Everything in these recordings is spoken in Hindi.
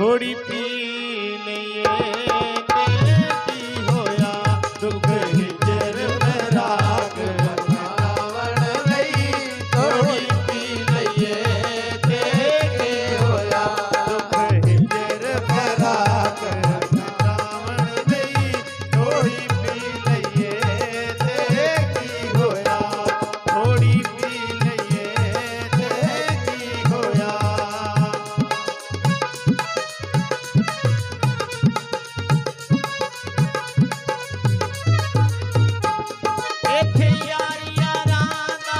थोड़ी पी लईए तेरी होया दुख हिजर राग रावण लई थोड़ी पी लईए तेरी होया दुख हिजर राग रावण लई थोड़ी पी लईए तेरी होया थोड़ी पी लईए तेरी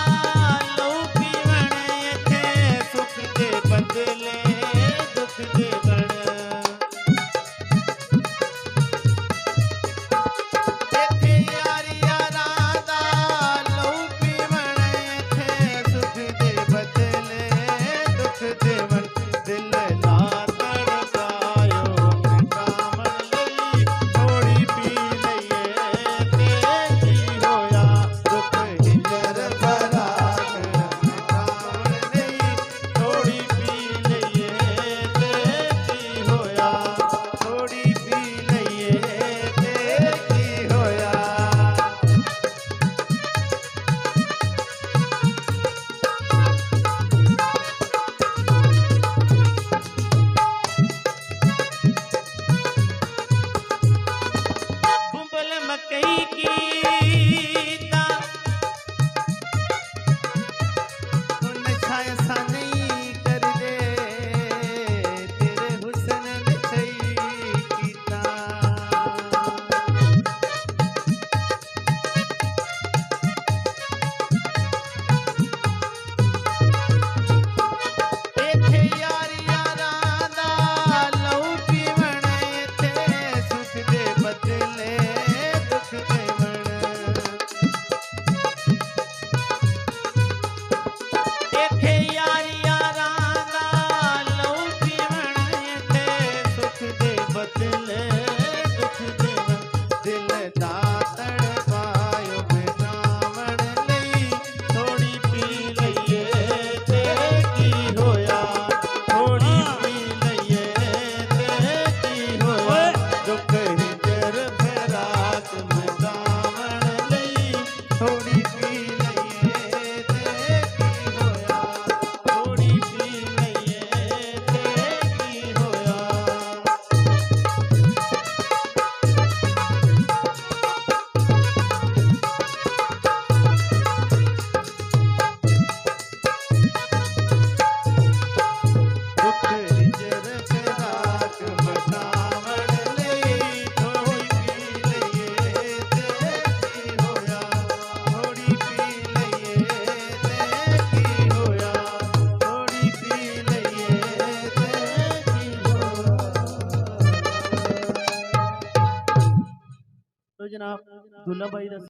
होया तो जनाब दूल्हा भाई